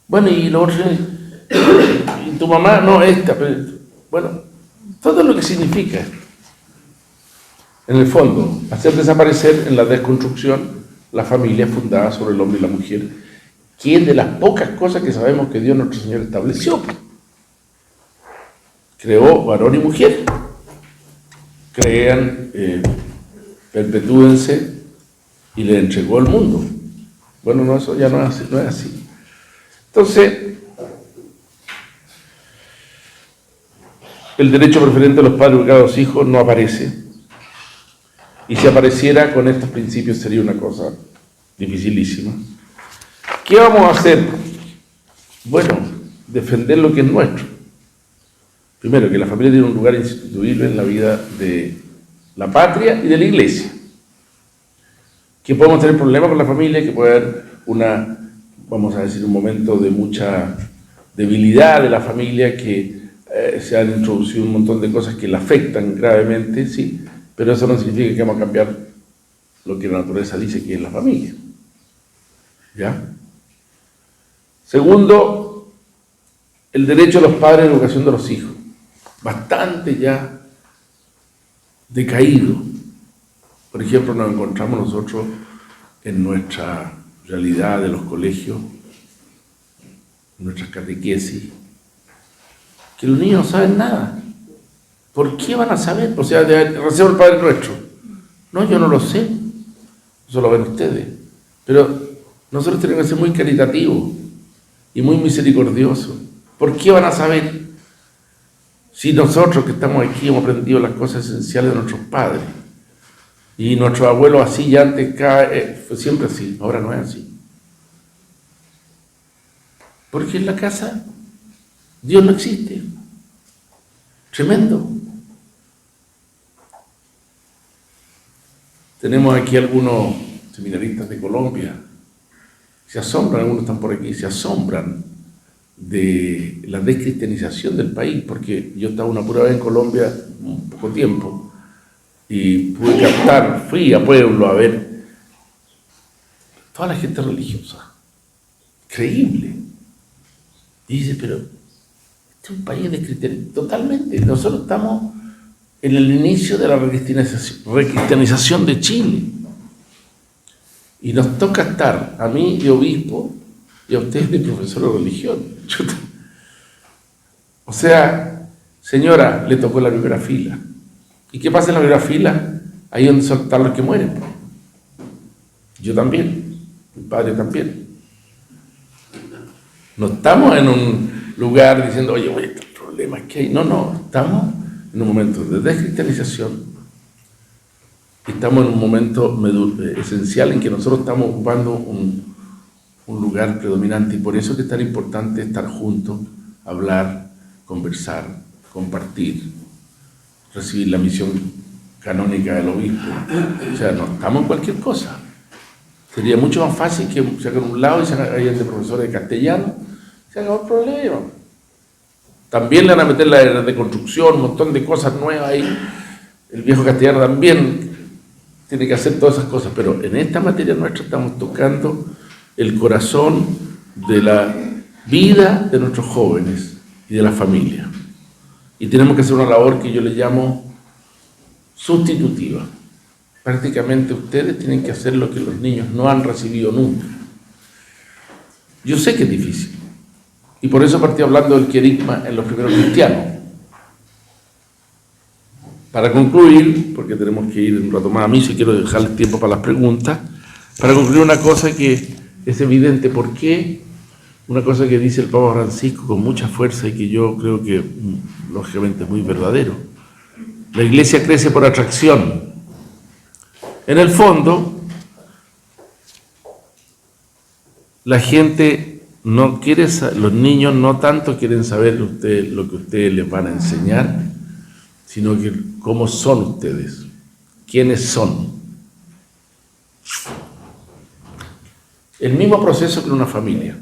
Bueno, y lo otro, y tu mamá, no, esta, pero, bueno, todo lo que significa, en el fondo, hacer desaparecer en la desconstrucción la familia fundada sobre el hombre y la mujer, que es de las pocas cosas que sabemos que Dios nuestro Señor estableció. Creó varón y mujer. Crean, perpetúense, y le entregó el mundo. Bueno, no, eso ya no es así. Entonces, el derecho preferente a los padres educar a los hijos no aparece. Y si apareciera con estos principios sería una cosa dificilísima. ¿Qué vamos a hacer? Bueno, defender lo que es nuestro. Primero, que la familia tiene un lugar insustituible en la vida de la patria y de la iglesia. Que podemos tener problemas con la familia, que puede haber vamos a decir, un momento de mucha debilidad de la familia, que se han introducido un montón de cosas que la afectan gravemente, sí, pero eso no significa que vamos a cambiar lo que la naturaleza dice que es la familia. ¿Ya? Segundo, el derecho a los padres a la educación de los hijos. Bastante ya decaído. Por ejemplo, nos encontramos nosotros en nuestra realidad de los colegios, en nuestras catequesis, que los niños no saben nada. ¿Por qué van a saber? O sea, recebo el Padre Nuestro. No, yo no lo sé. Eso lo ven ustedes. Pero nosotros tenemos que ser muy caritativos y muy misericordiosos. ¿Por qué van a saber? Si nosotros que estamos aquí hemos aprendido las cosas esenciales de nuestros padres, y nuestros abuelos así, ya antes fue siempre así, ahora no es así. Porque en la casa Dios no existe. Tremendo. Tenemos aquí algunos seminaristas de Colombia, se asombran, algunos están por aquí, se asombran de la descristianización del país, porque yo estaba una pura vez en Colombia un poco tiempo y pude captar, fui a pueblo a ver toda la gente religiosa, increíble. Y dice, pero este es un país descristianizado, totalmente. Nosotros estamos en el inicio de la recristianización de Chile. Y nos toca estar, a mí de obispo y a ustedes de profesor de religión. O sea, señora, le tocó la primera fila. ¿Y qué pasa en la primera fila? Ahí donde están los que mueren. Yo también, mi padre también. No estamos en un lugar diciendo, oye, el problema es que hay. No, estamos en un momento de descristianización. Estamos en un momento esencial en que nosotros estamos ocupando un lugar predominante, y por eso es que es tan importante estar juntos, hablar, conversar, compartir, recibir la misión canónica del obispo. O sea, no estamos en cualquier cosa. Sería mucho más fácil que se hagan un lado y se hagan de profesores de castellano, se acabó el problema. También le van a meter la deconstrucción, un montón de cosas nuevas ahí. El viejo castellano también tiene que hacer todas esas cosas, pero en esta materia nuestra estamos tocando el corazón de la vida de nuestros jóvenes y de la familia. Y tenemos que hacer una labor que yo le llamo sustitutiva. Prácticamente ustedes tienen que hacer lo que los niños no han recibido nunca. Yo sé que es difícil, y por eso partí hablando del querigma en los primeros cristianos. Para concluir, porque tenemos que ir un rato más a misa y quiero dejarles tiempo para las preguntas, para concluir una cosa que es evidente, ¿por qué? Una cosa que dice el Papa Francisco con mucha fuerza y que yo creo que lógicamente es muy verdadero. La iglesia crece por atracción. En el fondo, la gente no quiere, los niños no tanto quieren saber lo que ustedes les van a enseñar, sino que cómo son ustedes, quiénes son. El mismo proceso que en una familia.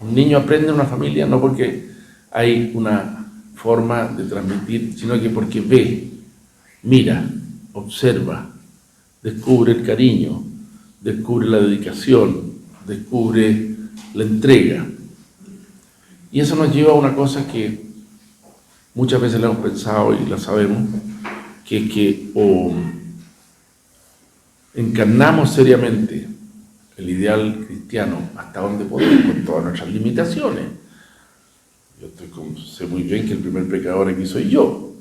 Un niño aprende en una familia no porque hay una forma de transmitir, sino que porque ve, mira, observa, descubre el cariño, descubre la dedicación, descubre la entrega. Y eso nos lleva a una cosa que muchas veces la hemos pensado y la sabemos, que es que o encarnamos seriamente el ideal cristiano hasta donde podemos, con todas nuestras limitaciones. Yo sé muy bien que el primer pecador aquí soy yo.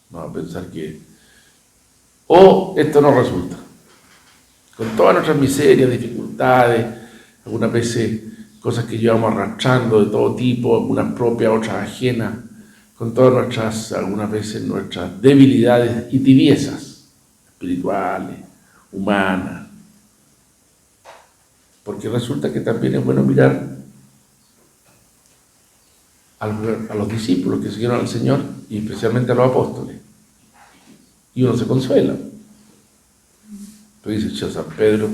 No a pensar que o esto no resulta. Con todas nuestras miserias, dificultades, algunas veces cosas que llevamos arrastrando de todo tipo, algunas propias, otras ajenas, con todas nuestras, algunas veces nuestras debilidades y tibiezas espirituales, humanas. Porque resulta que también es bueno mirar a los discípulos que siguieron al Señor y especialmente a los apóstoles. Y uno se consuela. Entonces dice San Pedro,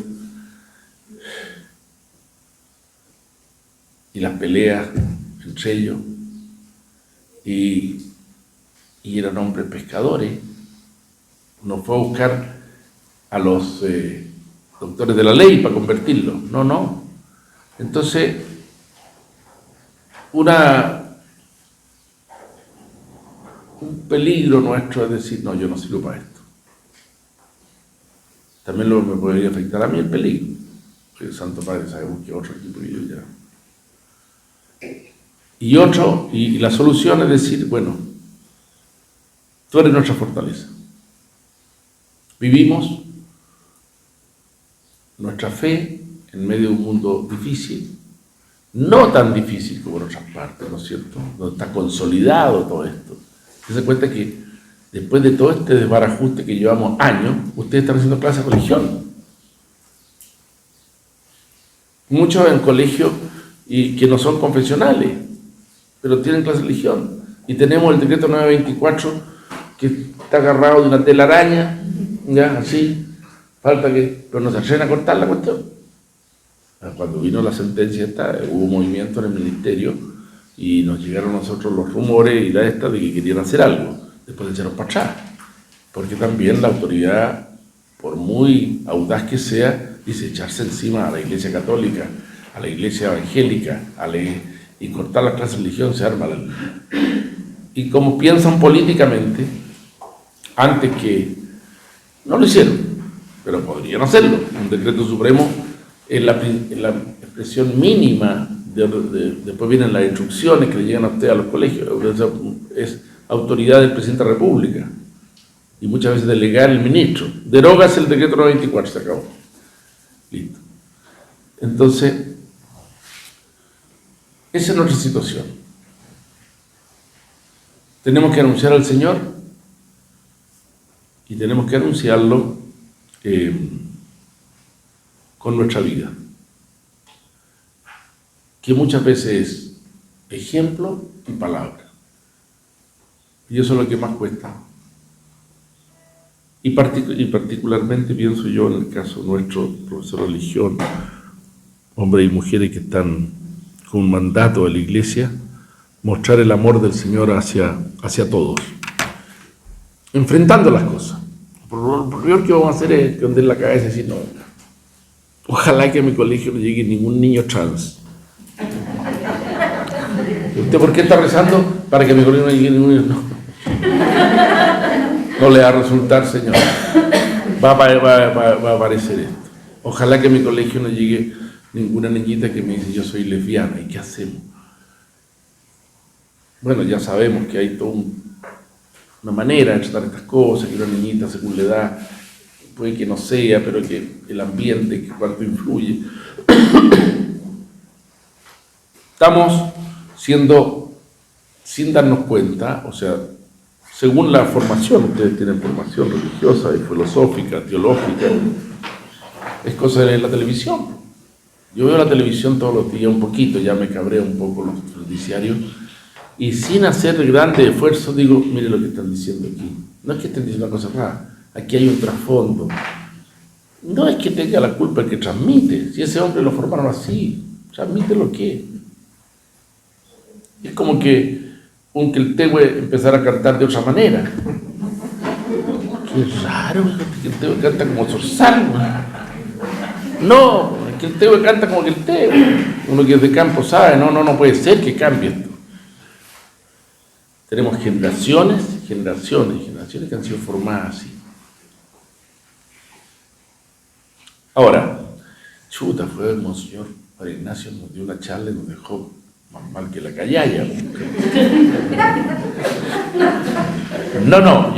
y las peleas entre ellos, y eran hombres pescadores. No fue a buscar a los doctores de la ley para convertirlos, no. Entonces, un peligro nuestro es decir, no, yo no sirvo para esto. También me podría afectar a mí el peligro, porque el Santo Padre sabemos que otro equipo que yo ya. Y la solución es decir, bueno, tú eres nuestra fortaleza. Vivimos nuestra fe en medio de un mundo difícil, no tan difícil como en otras partes, ¿no es cierto? Donde está consolidado todo esto, Se cuenta que después de todo este desbarajuste que llevamos años, ustedes están haciendo clases de religión. Muchos en colegios y que no son confesionales, pero tienen clases de religión. Y tenemos el decreto 924 que está agarrado de una telaraña, ya, así, falta que, pero no se atreven a cortar la cuestión. Cuando vino la sentencia esta, hubo movimiento en el ministerio y nos llegaron a nosotros los rumores y la esta de que querían hacer algo, después se echaron para atrás, porque también la autoridad, por muy audaz que sea, dice echarse encima a la Iglesia Católica, a la Iglesia Evangélica, y cortar las clases de religión, se arma la ley. Y como piensan políticamente, antes que, no lo hicieron, pero podrían hacerlo, un decreto supremo es la expresión mínima, después vienen las instrucciones que le llegan a usted a los colegios, es autoridad del presidente de la República, y muchas veces delegar el ministro, derogas el decreto 924, se acabó. Listo. Entonces, esa es nuestra situación. Tenemos que anunciar al Señor y tenemos que anunciarlo con nuestra vida, que muchas veces es ejemplo y palabra. Y eso es lo que más cuesta. Y particularmente pienso yo en el caso nuestro, profesor de religión, hombres y mujeres que están con un mandato de la Iglesia, mostrar el amor del Señor hacia todos, enfrentando las cosas. Lo primero que vamos a hacer es esconder la cabeza y decir, no, ojalá que a mi colegio no llegue ningún niño trans. ¿Usted por qué está rezando? Para que a mi colegio no llegue ningún niño. No le va a resultar, Señor. Va a aparecer esto. Ojalá que a mi colegio no llegue ninguna niñita que me dice yo soy lesbiana. ¿Y qué hacemos? Bueno, ya sabemos que hay toda una manera de tratar estas cosas, que una niñita según la edad puede que no sea, pero que el ambiente, que cuánto influye. Estamos siendo, sin darnos cuenta, o sea, según la formación, ustedes tienen formación religiosa y filosófica, teológica, es cosa de la televisión. Yo veo la televisión todos los días un poquito, ya me cabreo un poco los noticiarios, y sin hacer grandes esfuerzos digo, mire lo que están diciendo aquí. No es que estén diciendo una cosa rara, aquí hay un trasfondo. No es que tenga la culpa el que transmite, si ese hombre lo formaron así, transmite lo que. Es como que un Queltehue empezara a cantar de otra manera. Qué raro, que el Queltehue canta como Zorzal. No, el Queltehue canta como Queltehue. Uno que es de campo sabe, no puede ser que cambie esto. Tenemos generaciones que han sido formadas así. Ahora, chuta, fue el Monseñor Padre Ignacio, nos dio una charla y nos dejó más mal que la callaya. No,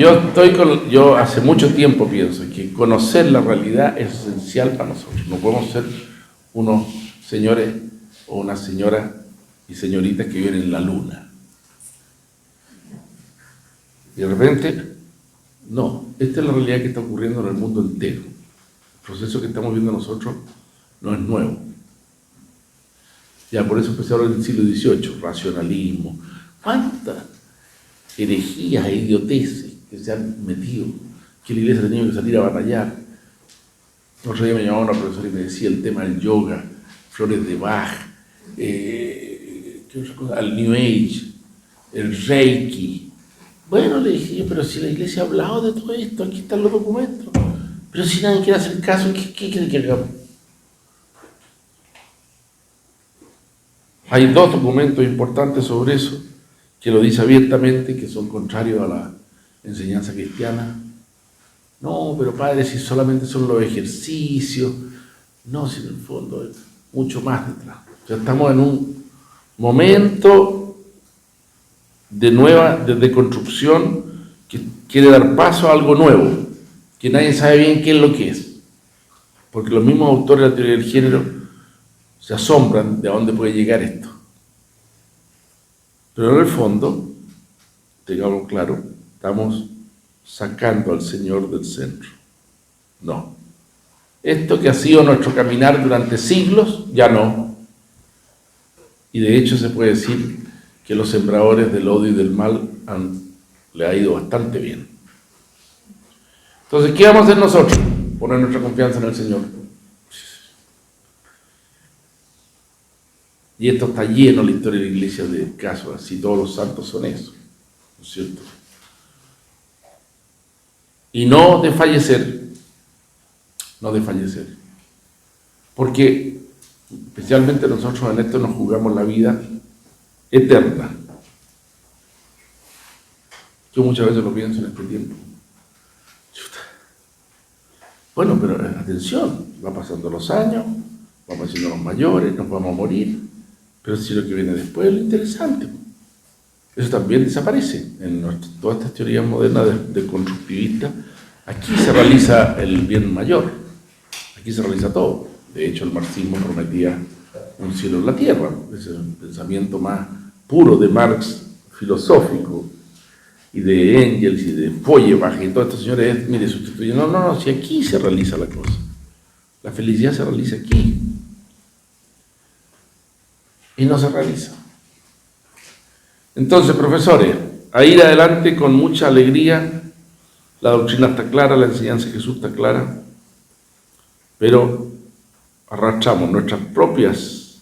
yo hace mucho tiempo pienso que conocer la realidad es esencial para nosotros. No podemos ser unos señores o unas señoras y señoritas que viven en la luna. Y de repente, no, esta es la realidad que está ocurriendo en el mundo entero. El proceso que estamos viendo nosotros no es nuevo. Ya por eso empecé a hablar del siglo XVIII, racionalismo. ¿Cuántas herejías e idioteces que se han metido? Que la iglesia ha tenido que salir a batallar. El otro día me llamaba una profesora y me decía el tema del yoga, flores de Bach, ¿qué otra cosa? El New Age, el Reiki. Bueno, le dije yo, pero si la iglesia ha hablado de todo esto, aquí están los documentos. Pero si nadie quiere hacer caso, ¿qué quiere que hagamos? Hay dos documentos importantes sobre eso, que lo dice abiertamente, que son contrarios a la enseñanza cristiana. No, pero padre, si solamente son los ejercicios. No, si en el fondo es mucho más detrás. O sea, estamos en un momento de construcción que quiere dar paso a algo nuevo, que nadie sabe bien qué es lo que es. Porque los mismos autores de la teoría del género se asombran de a dónde puede llegar esto. Pero en el fondo tengamos claro, estamos sacando al Señor del centro. No. Esto que ha sido nuestro caminar durante siglos, ya no. Y de hecho se puede decir que los sembradores del odio y del mal le ha ido bastante bien. Entonces, ¿qué vamos a hacer nosotros? Poner nuestra confianza en el Señor. Y esto está lleno, la historia de la iglesia, de casos así, todos los santos son eso, ¿no es cierto? Y no desfallecer, porque especialmente nosotros en esto nos jugamos la vida eterna. Yo muchas veces lo pienso en este tiempo. Bueno, pero atención, va pasando los años, vamos haciendo los mayores, nos vamos a morir, pero si lo que viene después es lo interesante. Eso también desaparece en todas estas teorías modernas de constructivistas. Aquí se realiza el bien mayor, aquí se realiza todo. De hecho, el marxismo prometía un cielo en la tierra, ese es el pensamiento más puro de Marx, filosófico, y de Engels y de Feuerbach y todos estos señores, mire, sustituyendo, no, si aquí se realiza la cosa. La felicidad se realiza aquí. Y no se realiza. Entonces, profesores, a ir adelante con mucha alegría. La doctrina está clara, la enseñanza de Jesús está clara, pero arrastramos nuestras propias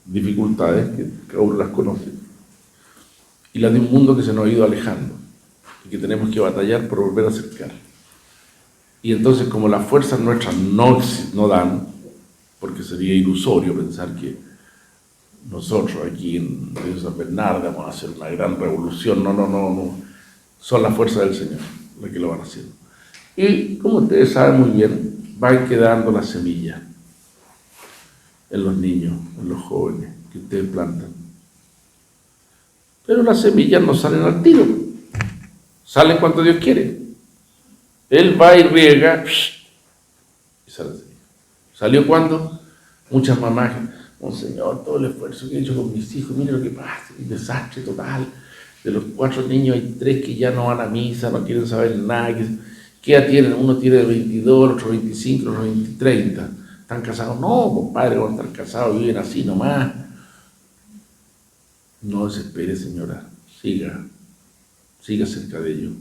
dificultades, que cada uno las conoce, y las de un mundo que se nos ha ido alejando, y que tenemos que batallar por volver a acercar. Y entonces, como las fuerzas nuestras no dan, porque sería ilusorio pensar que nosotros aquí en Río San Bernardo vamos a hacer una gran revolución, no, son las fuerzas del Señor las que lo van haciendo. Y como ustedes saben muy bien, van quedando las semillas en los niños, en los jóvenes que ustedes plantan. Pero las semillas no salen al tiro, salen cuando Dios quiere. Él va y riega y sale la semilla. ¿Salió cuándo? Muchas mamás, Señor, todo el esfuerzo que he hecho con mis hijos, mire lo que pasa, un desastre total. De los 4 niños hay 3 que ya no van a misa, no quieren saber nada. ¿Qué edad tienen? Uno tiene 22, otro 25, otro 30. ¿Están casados? No, compadre, van a estar casados, viven así nomás. No desespere, señora, siga cerca de ellos.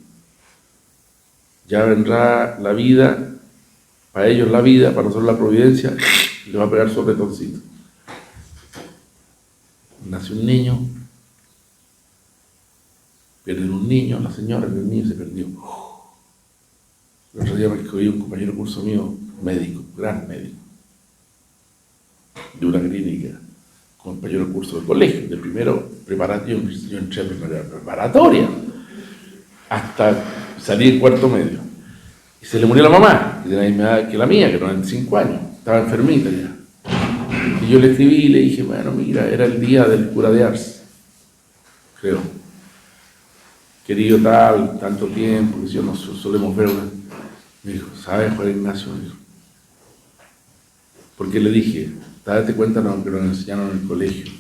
Ya vendrá la vida, para ellos la vida, para nosotros la providencia, le va a pegar sobretoncito. Nace un niño, pierden un niño, la señora, el niño se perdió. El otro día me escogí un compañero de curso mío, médico, gran médico, de una clínica, compañero de curso de colegio, de primero preparatorio, yo entré a primera preparatoria, hasta salir en cuarto medio. Y se le murió la mamá, que tenía la misma edad que la mía, que 95 años, estaba enfermita ya. Y yo le escribí y le dije, bueno, mira, era el día del cura de Ars, creo. Querido tal, tanto tiempo, que si yo no solemos ver. Me dijo, ¿sabes, Juan Ignacio? Me dijo, porque le dije, date cuenta que nos enseñaron en el colegio.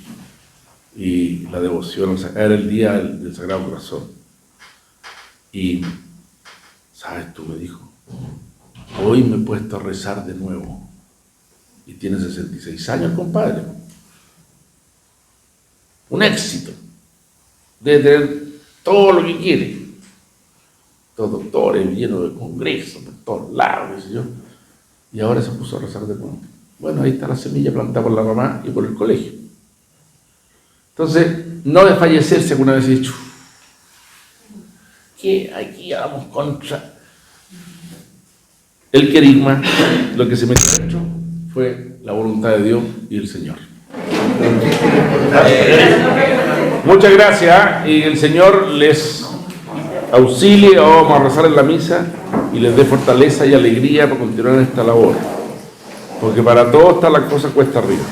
Y la devoción, era el día del Sagrado Corazón. Y, ¿sabes tú? Me dijo, hoy me he puesto a rezar de nuevo. Y tiene 66 años, compadre. Un éxito. Debe tener todo lo que quiere. Todos doctores, llenos de congresos, por todos lados, qué sé yo. Y ahora se puso a rezar de nuevo. Bueno, ahí está la semilla plantada por la mamá y por el colegio. Entonces, no desfallecerse alguna vez he dicho que aquí vamos contra el querigma. Lo que se metió dentro fue la voluntad de Dios y el Señor. Muchas gracias, y el Señor les auxilie. Vamos a rezar en la misa y les dé fortaleza y alegría para continuar en esta labor, porque para todos está la cosa cuesta arriba.